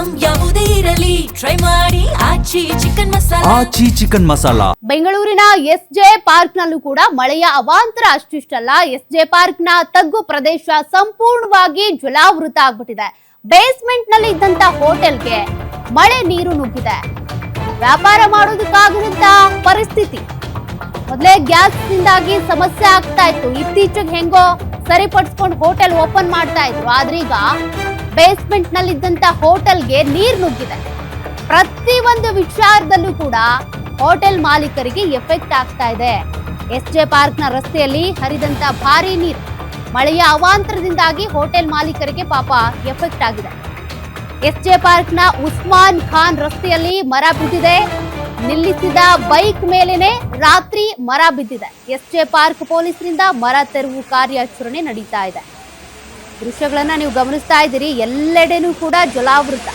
Item ಯಾವುದೇ ಇರಲಿ try ಮಾಡಿ ಆಚಿ ಚಿಕನ್ ಮಸಾಲಾ. ಬೆಂಗಳೂರಿನ ಎಸ್ಜೆ ಪಾರ್ಕ್ ನಲ್ಲೂ ಕೂಡ ಮಳೆಯ ಅವಾಂತರ ಅಷ್ಟಿಷ್ಟಲ್ಲ. ಎಸ್ಜೆ ಪಾರ್ಕ್ ನ ತಗ್ಗು ಪ್ರದೇಶ ಸಂಪೂರ್ಣವಾಗಿ ಜಲಾವೃತ ಆಗ್ಬಿಟ್ಟಿದೆ. ಬೇಸ್ಮೆಂಟ್ ನಲ್ಲಿ ಇದ್ದಂತ ಹೋಟೆಲ್ಗೆ ಮಳೆ ನೀರು ನುಗ್ಗಿದೆ. ವ್ಯಾಪಾರ ಮಾಡೋದಕ್ಕಾಗದಂತ ಪರಿಸ್ಥಿತಿ. ಮೊದಲೇ ಗ್ಯಾಸ್ ನಿಂದಾಗಿ ಸಮಸ್ಯೆ ಆಗ್ತಾ ಇತ್ತು. ಇತ್ತೀಚೆಗೆ ಹೆಂಗೋ ಸರಿಪಡಿಸ್ಕೊಂಡು ಹೋಟೆಲ್ ಓಪನ್ ಮಾಡ್ತಾ ಇದ್ರು. ಆದ್ರೆ ಈಗ ಬೇಸ್ಮೆಂಟ್ ನಲ್ಲಿ ಇದ್ದಂತ ಹೋಟೆಲ್ಗೆ ನೀರು ನುಗ್ಗಿದೆ. ಪ್ರತಿ ಒಂದು ವಿಚಾರದಲ್ಲೂ ಕೂಡ ಹೋಟೆಲ್ ಮಾಲೀಕರಿಗೆ ಎಫೆಕ್ಟ್ ಆಗ್ತಾ ಇದೆ. ಎಸ್ಜೆ ಪಾರ್ಕ್ ನ ರಸ್ತೆಯಲ್ಲಿ ಹರಿದಂತ ಭಾರಿ ನೀರು ಮಳೆಯ ಅವಾಂತರದಿಂದಾಗಿ ಹೋಟೆಲ್ ಮಾಲೀಕರಿಗೆ ಪಾಪ ಎಫೆಕ್ಟ್ ಆಗಿದೆ. ಎಸ್ಜೆ ಪಾರ್ಕ್ ನ ಉಸ್ಮಾನ್ ಖಾನ್ ರಸ್ತೆಯಲ್ಲಿ ಮರ ಬಿದ್ದಿದೆ. ನಿಲ್ಲಿಸಿದ ಬೈಕ್ ಮೇಲೇನೆ ರಾತ್ರಿ ಮರ ಬಿದ್ದಿದೆ. ಎಸ್ಜೆ ಪಾರ್ಕ್ ಪೊಲೀಸರಿಂದ ಮರ ತೆರವು ಕಾರ್ಯಾಚರಣೆ ನಡೀತಾ ಇದೆ. ದೃಶ್ಯಗಳನ್ನ ನೀವು ಗಮನಿಸ್ತಾ ಇದ್ದೀರಿ. ಎಲ್ಲೆಡೆನೂ ಕೂಡ ಜಲಾವೃತ.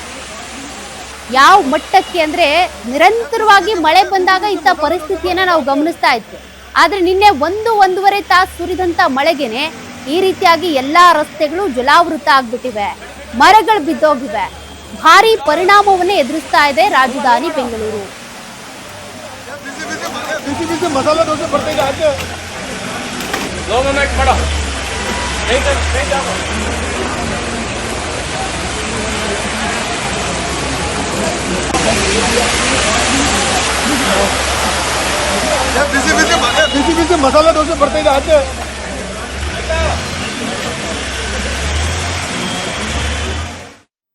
ಯಾವ ಮಟ್ಟಕ್ಕೆ ಅಂದ್ರೆ ನಿರಂತರವಾಗಿ ಮಳೆ ಬಂದಾಗ ಇಂಥ ಪರಿಸ್ಥಿತಿಯನ್ನ ನಾವು ಗಮನಿಸ್ತಾ ಇದ್ವಿ. ಆದ್ರೆ ನಿನ್ನೆ ಒಂದೂವರೆ ತಾಸು ಸುರಿದಂತ ಮಳೆಗೆನೆ ಈ ರೀತಿಯಾಗಿ ಎಲ್ಲಾ ರಸ್ತೆಗಳು ಜಲಾವೃತ ಆಗ್ಬಿಟ್ಟಿವೆ. ಮರಗಳು ಬಿದ್ದೋಗಿವೆ. ಭಾರಿ ಪರಿಣಾಮವನ್ನೇ ಎದುರಿಸ್ತಾ ಇದೆ ರಾಜಧಾನಿ ಬೆಂಗಳೂರು. ಮಸಾಲಾ ದೋಸೆ ಬರ್ತಾ ಇದೆ ಆಚೆ. ಬಿಸಿ ಬಿಸಿ ಮಸಾಲಾ ದೋಸೆ ಬರ್ತಾ ಇದೆ ಆಚೆ.